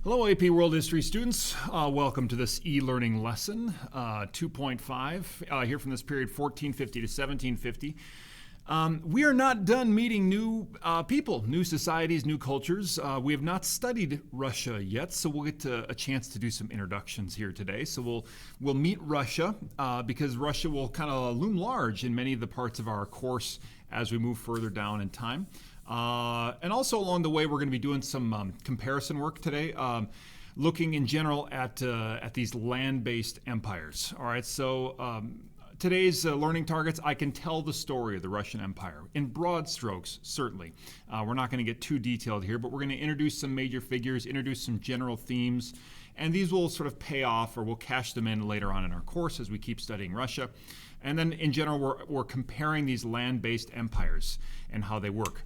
Hello, AP World History students. Welcome to this e-learning lesson 2.5 here from this period 1450 to 1750. We are not done meeting new people, new societies, new cultures. We have not studied Russia yet, so we'll get a chance to do some introductions here today. So we'll meet Russia because Russia will kind of loom large in many of the parts of our course as we move further down in time. And also along the way, we're going to be doing some comparison work today, looking in general at these land-based empires. All right, so today's learning targets, I can tell the story of the Russian Empire in broad strokes, certainly. We're not going to get too detailed here, but we're going to introduce some major figures, introduce some general themes, and these will sort of pay off, or we'll cash them in later on in our course as we keep studying Russia. And then in general, we're comparing these land-based empires and how they work.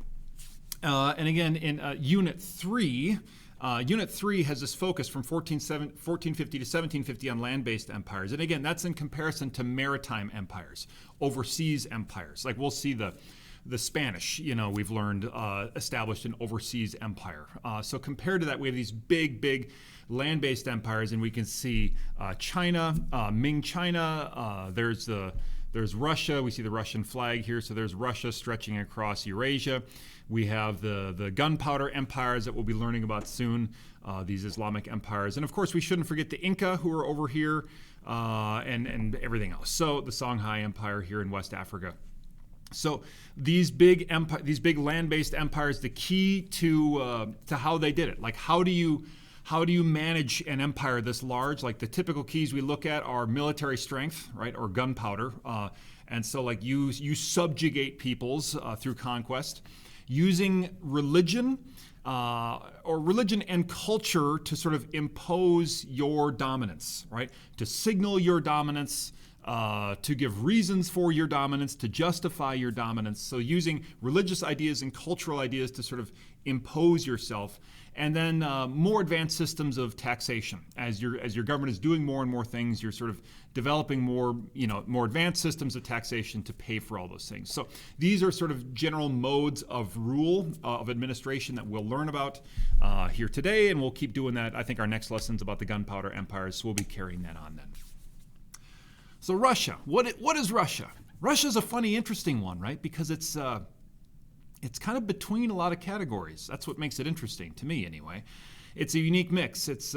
And again, in Unit 3 has this focus from 1450 to 1750 on land-based empires. And again, that's in comparison to maritime empires, overseas empires. Like we'll see the Spanish, we've learned, established an overseas empire. So compared to that, we have these big land-based empires, and we can see China, Ming China, there's Russia. We see the Russian flag here. So there's Russia stretching across Eurasia. We have the gunpowder empires that we'll be learning about soon, these Islamic empires. And of course, we shouldn't forget the Inca, who are over here, and everything else. So the Songhai Empire here in West Africa. So these big land-based empires, the key to how they did it, like how do you manage an empire this large? Like the typical keys we look at are military strength, right, or gunpowder. And so like you subjugate peoples through conquest, using religion or religion and culture to sort of impose your dominance, right? To signal your dominance, to give reasons for your dominance, to justify your dominance. So using religious ideas and cultural ideas to sort of impose yourself. And then more advanced systems of taxation. As your government is doing more and more things, you're sort of developing more advanced systems of taxation to pay for all those things. So these are sort of general modes of rule, of administration that we'll learn about here today, and we'll keep doing that. I think our next lesson's about the gunpowder empires, so we'll be carrying that on then. So Russia, what is Russia? Russia's a funny, interesting one, right? Because it's kind of between a lot of categories. That's what makes it interesting, to me anyway. It's a unique mix. Is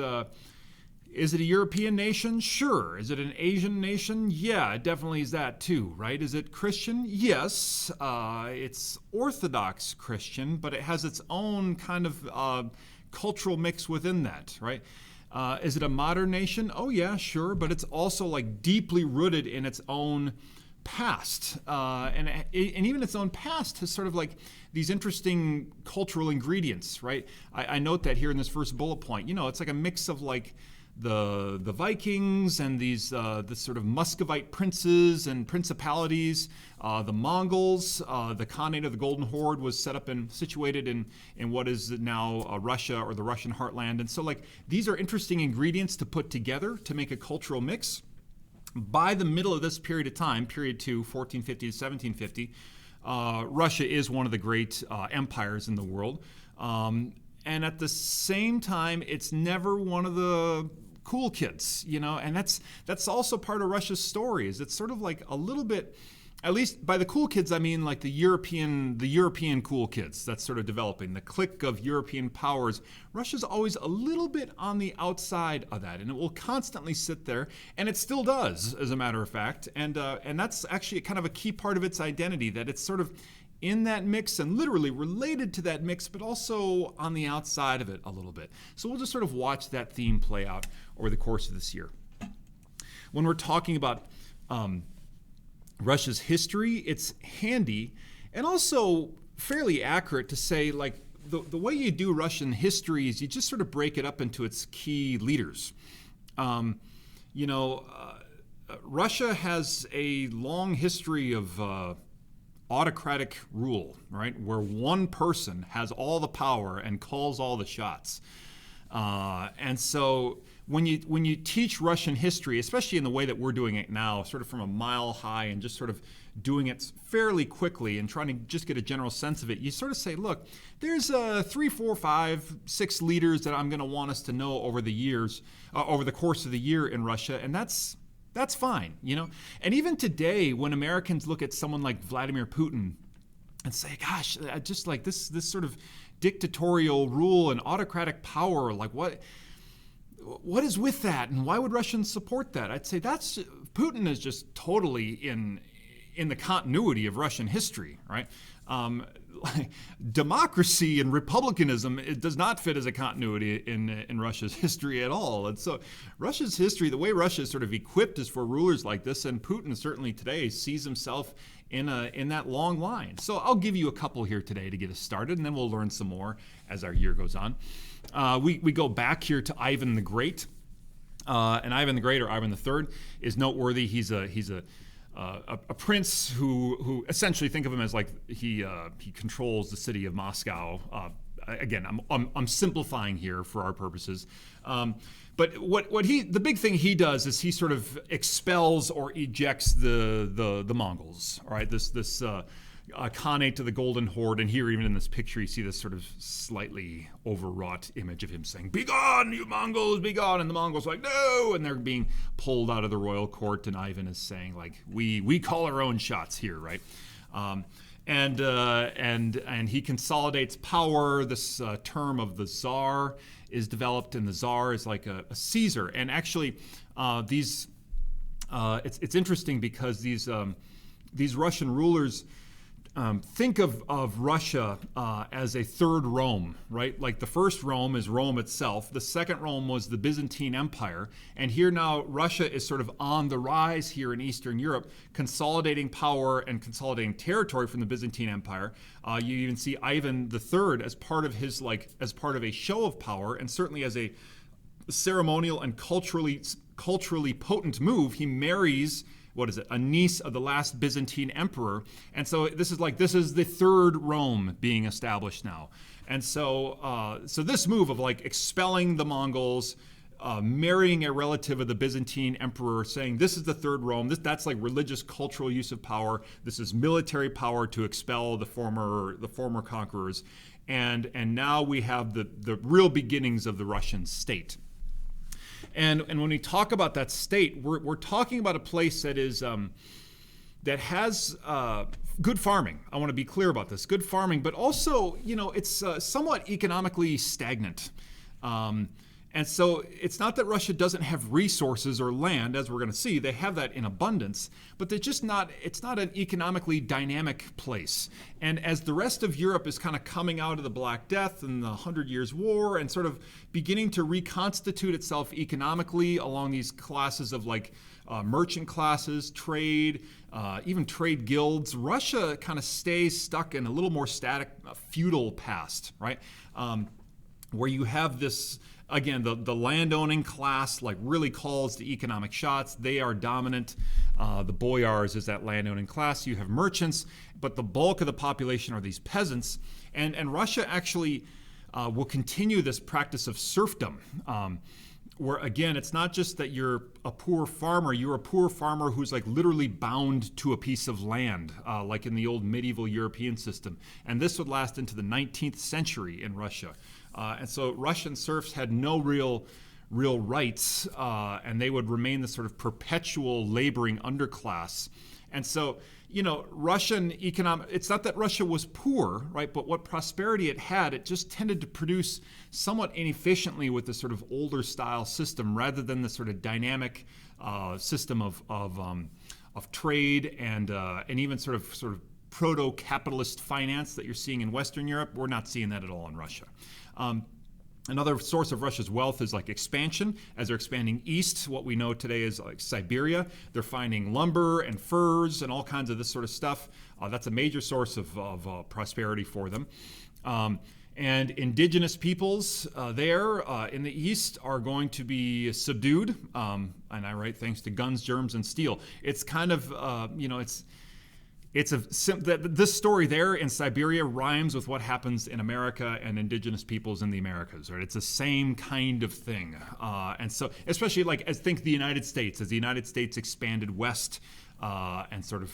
it a European nation? Sure. Is it an Asian nation? Yeah, it definitely is that too, right? Is it Christian? Yes. It's Orthodox Christian, but it has its own kind of cultural mix within that, right? Is it a modern nation? Oh yeah, sure, but it's also like deeply rooted in its own past, and even its own past has sort of like these interesting cultural ingredients, right? I note that here in this first bullet point. It's like a mix of like the Vikings and these this sort of Muscovite princes and principalities, the Mongols, the Khanate of the Golden Horde was set up and situated in what is now Russia or the Russian heartland, and so like these are interesting ingredients to put together to make a cultural mix. By the middle of this period of time, period 2, 1450 to 1750, Russia is one of the great empires in the world. And at the same time, it's never one of the cool kids, and that's also part of Russia's story, is it's sort of like a little bit, at least by the cool kids, I mean like the European cool kids that's sort of developing, the clique of European powers. Russia's always a little bit on the outside of that, and it will constantly sit there, and it still does, as a matter of fact. And that's actually kind of a key part of its identity, that it's sort of in that mix and literally related to that mix, but also on the outside of it a little bit. So we'll just sort of watch that theme play out over the course of this year. When we're talking about Russia's history, it's handy and also fairly accurate to say, like, the way you do Russian history is you just sort of break it up into its key leaders. Russia has a long history of autocratic rule, right, where one person has all the power and calls all the shots. And so when you teach Russian history, especially in the way that we're doing it now, sort of from a mile high and just sort of doing it fairly quickly and trying to just get a general sense of it, you sort of say, look, there's 3, 4, 5, 6 leaders that I'm going to want us to know over the years, over the course of the year in Russia, and that's fine, you know. And even today, when Americans look at someone like Vladimir Putin and say, gosh, just like this sort of dictatorial rule and autocratic power, like what is with that, and why would Russians support that? I'd say Putin is just totally in the continuity of Russian history, right? Democracy and republicanism, it does not fit as a continuity in Russia's history at all. And so Russia's history, the way Russia is sort of equipped is for rulers like this, and Putin certainly today sees himself in that long line. So I'll give you a couple here today to get us started, and then we'll learn some more as our year goes on. We go back here to Ivan the Great, and Ivan the Great, or Ivan the Third, is noteworthy. He's a prince who essentially, think of him as like he controls the city of Moscow. Again, I'm simplifying here for our purposes. But the big thing he does is he sort of expels or ejects the Mongols. All right, this Khanate to the Golden Horde, and here even in this picture you see this sort of slightly overwrought image of him saying, "Be gone, you Mongols, be gone!" And the Mongols are like, "No!" And they're being pulled out of the royal court, and Ivan is saying, like, "We call our own shots here, right?" And he consolidates power. This term of the Tsar is developed, and the Tsar is like a Caesar. And actually, it's interesting because these Russian rulers think of Russia as a third Rome, right? Like the first Rome is Rome itself. The second Rome was the Byzantine Empire. And here now Russia is sort of on the rise here in Eastern Europe, consolidating power and consolidating territory from the Byzantine Empire. You even see Ivan III as part of as part of a show of power, and certainly as a ceremonial and culturally potent move, he marries a niece of the last Byzantine emperor. And so this is the third Rome being established now. And so this move of like expelling the Mongols, marrying a relative of the Byzantine emperor, saying this is the third Rome, that's like religious cultural use of power. This is military power to expel the former conquerors. And now we have the real beginnings of the Russian state. And when we talk about that state, we're talking about a place that is that has good farming. I want to be clear about this. Good farming, but also, it's somewhat economically stagnant. And so it's not that Russia doesn't have resources or land, as we're going to see. They have that in abundance, but it's not an economically dynamic place. And as the rest of Europe is kind of coming out of the Black Death and the 100 Years' War and sort of beginning to reconstitute itself economically along these classes of like merchant classes, trade, even trade guilds, Russia kind of stays stuck in a little more static feudal past, right? Where you have this, again, the landowning class like really calls the economic shots. They are dominant. The boyars is that landowning class. You have merchants, but the bulk of the population are these peasants. And Russia actually will continue this practice of serfdom, where again, it's not just that you're a poor farmer. You're a poor farmer who's like literally bound to a piece of land, like in the old medieval European system. And this would last into the 19th century in Russia. And so Russian serfs had no real rights, and they would remain the sort of perpetual laboring underclass. And so, Russian economic, it's not that Russia was poor, right? But what prosperity it had, it just tended to produce somewhat inefficiently with the sort of older style system rather than the sort of dynamic system of trade and even sort of proto-capitalist finance that you're seeing in Western Europe. We're not seeing that at all in Russia. Another source of Russia's wealth is like expansion. As they're expanding east, what we know today is like Siberia. They're finding lumber and furs and all kinds of this sort of stuff. That's a major source of prosperity for them. And indigenous peoples there in the east are going to be subdued. And I write thanks to guns, germs, and steel. It's kind of, this story there in Siberia rhymes with what happens in America and indigenous peoples in the Americas, right? It's the same kind of thing. And so, especially think the United States, as the United States expanded west and sort of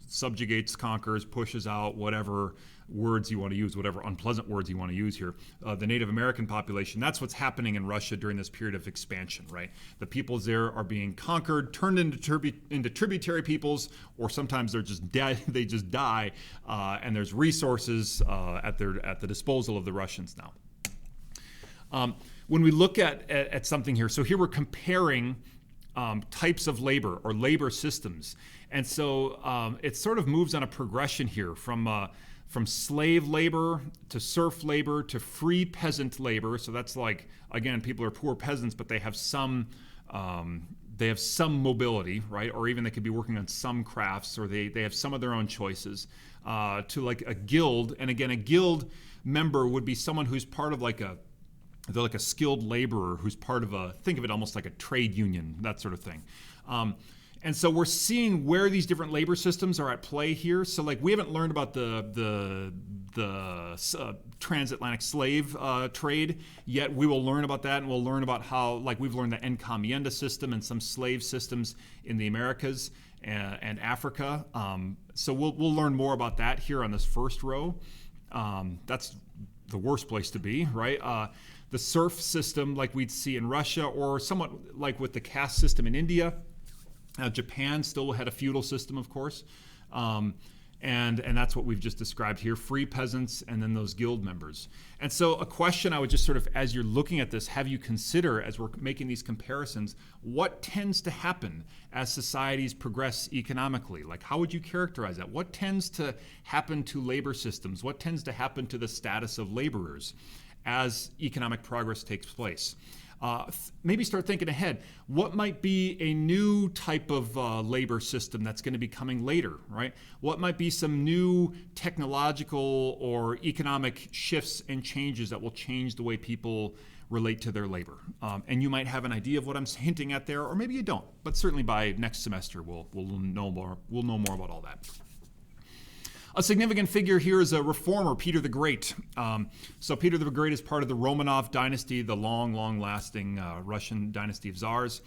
subjugates, conquers, pushes out whatever words you want to use, whatever unpleasant words you want to use here, the Native American population. That's what's happening in Russia during this period of expansion, right? The peoples there are being conquered, turned into tributary peoples, or sometimes they're just dead. They just die, and there's resources at the disposal of the Russians now. When we look at something here, so here we're comparing types of labor or labor systems, and so it sort of moves on a progression here from slave labor to serf labor to free peasant labor. So that's like, again, people are poor peasants, but they have some mobility, right? Or even they could be working on some crafts, or they have some of their own choices. To like a guild, and again, a guild member would be someone who's part of they're like a skilled laborer who's part of think of it almost like a trade union, that sort of thing. And so we're seeing where these different labor systems are at play here. So like we haven't learned about the transatlantic slave trade yet. We will learn about that, and we'll learn about how, like we've learned the encomienda system and some slave systems in the Americas and Africa. So we'll learn more about that here on this first row. That's the worst place to be, right? The serf system like we'd see in Russia, or somewhat like with the caste system in India. Japan still had a feudal system, of course, and that's what we've just described here, free peasants and then those guild members. And so a question I would just sort of, as you're looking at this, have you consider, as we're making these comparisons, what tends to happen as societies progress economically? Like, how would you characterize that? What tends to happen to labor systems? What tends to happen to the status of laborers as economic progress takes place? Maybe start thinking ahead. What might be a new type of labor system that's going to be coming later, right? What might be some new technological or economic shifts and changes that will change the way people relate to their labor? And you might have an idea of what I'm hinting at there, or maybe you don't. But certainly by next semester, we'll know more. We'll know more about all that. A significant figure here is a reformer, Peter the Great. So Peter the Great is part of the Romanov dynasty, the long-lasting Russian dynasty of Czars.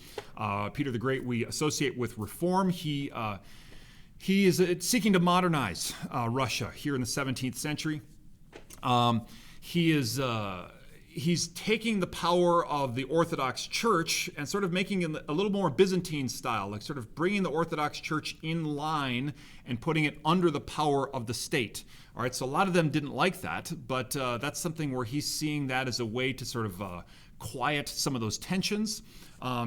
Peter the Great we associate with reform. He is seeking to modernize Russia here in the 17th century. He's taking the power of the Orthodox Church and sort of making it a little more Byzantine style, like sort of bringing the Orthodox Church in line and putting it under the power of the state. All right, so a lot of them didn't like that, but that's something where he's seeing that as a way to sort of quiet some of those tensions.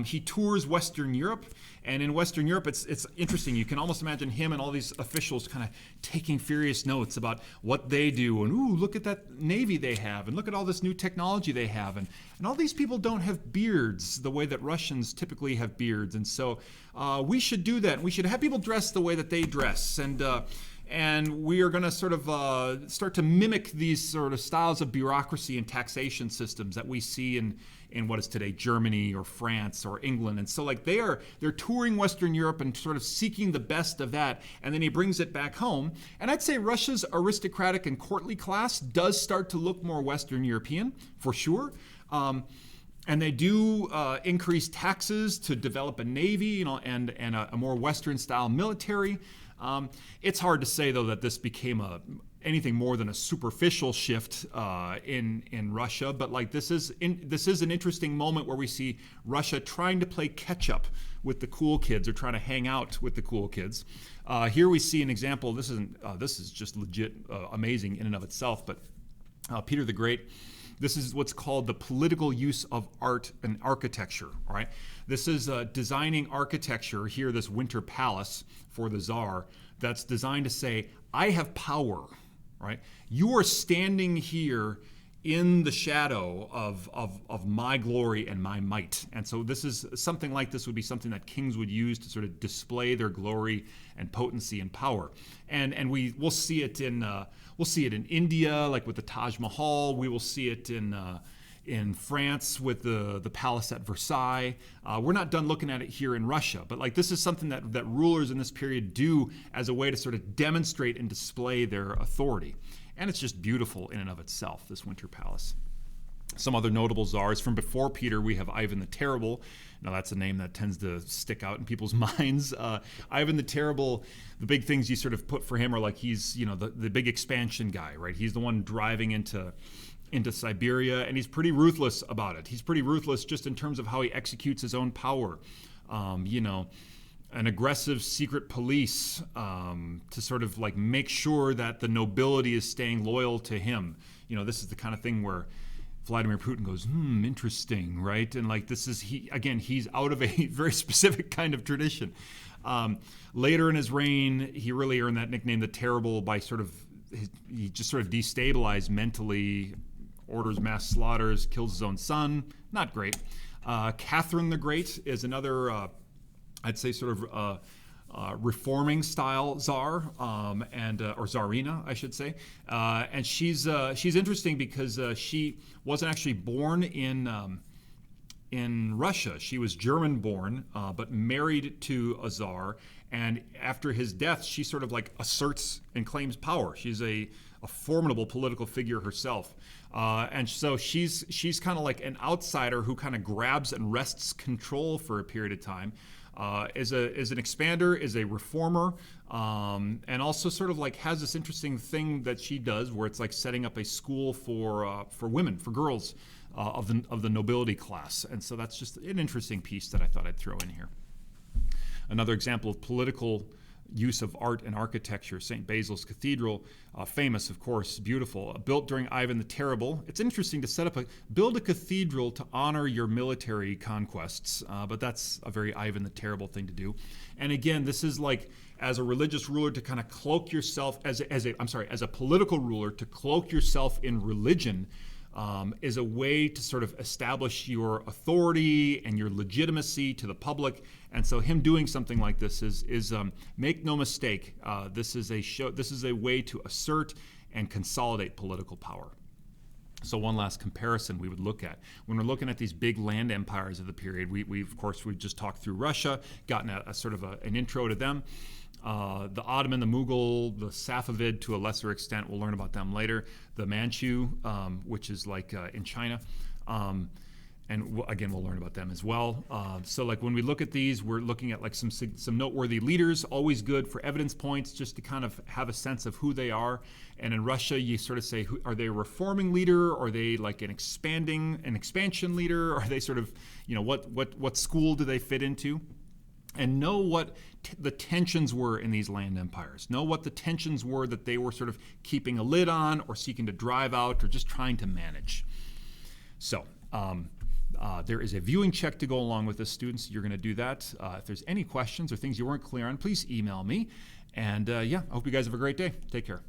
He tours Western Europe, and in Western Europe, it's interesting. You can almost imagine him and all these officials kind of taking furious notes about what they do, and ooh, look at that navy they have, and look at all this new technology they have, and all these people don't have beards the way that Russians typically have beards, and so we should do that. We should have people dress the way that they dress, and we are going to sort of start to mimic these sort of styles of bureaucracy and taxation systems that we see in what is today Germany or France or England. And so like they're touring Western Europe and sort of seeking the best of that, and then he brings it back home. And I'd say Russia's aristocratic and courtly class does start to look more Western European, for sure. And they do increase taxes to develop a navy, and a more Western-style military. It's hard to say, though, that this became anything more than a superficial shift in Russia. But like this is an interesting moment where we see Russia trying to play catch up with the cool kids, or trying to hang out with the cool kids. Here we see an example. This is just legit amazing in and of itself. But Peter the Great. This is what's called the political use of art and architecture. All right, this is designing architecture here. This winter palace for the Tsar that's designed to say, "I have power." Right, you are standing here in the shadow of my glory and my might. And so this is something like this would be something that kings would use to sort of display their glory and potency and power. And we'll see it in India, like with the Taj Mahal. We will see it in in France with the palace at Versailles. We're not done looking at it here in Russia, but like this is something that rulers in this period do as a way to sort of demonstrate and display their authority. And it's just beautiful in and of itself, this Winter Palace. Some other notable czars from before Peter, we have Ivan the Terrible. Now that's a name that tends to stick out in people's minds. Ivan the Terrible, the big things you sort of put for him are like he's, the big expansion guy, right? He's the one driving into Siberia, and he's pretty ruthless about it. He's pretty ruthless just in terms of how he executes his own power. An aggressive secret police to sort of like make sure that the nobility is staying loyal to him. This is the kind of thing where Vladimir Putin goes, interesting, right? And like he's out of a very specific kind of tradition. Later in his reign, he really earned that nickname, the Terrible, by he just sort of destabilized mentally, orders mass slaughters, kills his own son. Not great. Catherine the Great is another, I'd say, sort of reforming style czar, or czarina, I should say. And she's interesting because she wasn't actually born in Russia. She was German-born, but married to a czar. And after his death, she sort of like asserts and claims power. She's a formidable political figure herself. And so she's kind of like an outsider who kind of grabs and wrests control for a period of time. Is an expander, is a reformer, and also sort of like has this interesting thing that she does where it's like setting up a school for women, for girls of the nobility class. And so that's just an interesting piece that I thought I'd throw in here. Another example of political use of art and architecture, St. Basils Cathedral, famous, of course, beautiful, built during Ivan the Terrible. It's interesting to build a cathedral to honor your military conquests, but that's a very Ivan the Terrible thing to do. And again, this is like, as a religious ruler, to kind of cloak yourself, as a political ruler, to cloak yourself in religion, is a way to sort of establish your authority and your legitimacy to the public. And so him doing something like this is make no mistake, this is a way to assert and consolidate political power. So one last comparison we would look at when we're looking at these big land empires of the period. We've just talked through Russia, gotten a sort of an intro to them. The Ottoman, the Mughal, the Safavid to a lesser extent, we'll learn about them later. The Manchu, which is like in China, and again we'll learn about them as well. So like when we look at these, we're looking at like some noteworthy leaders. Always good for evidence points, just to kind of have a sense of who they are. And in Russia, you sort of say, are they a reforming leader? Are they like an expansion leader? Are they sort of, what school do they fit into? And know what the tensions were in these land empires. Know what the tensions were that they were sort of keeping a lid on or seeking to drive out or just trying to manage. So there is a viewing check to go along with this, students. You're going to do that. If there's any questions or things you weren't clear on, please email me. And I hope you guys have a great day. Take care.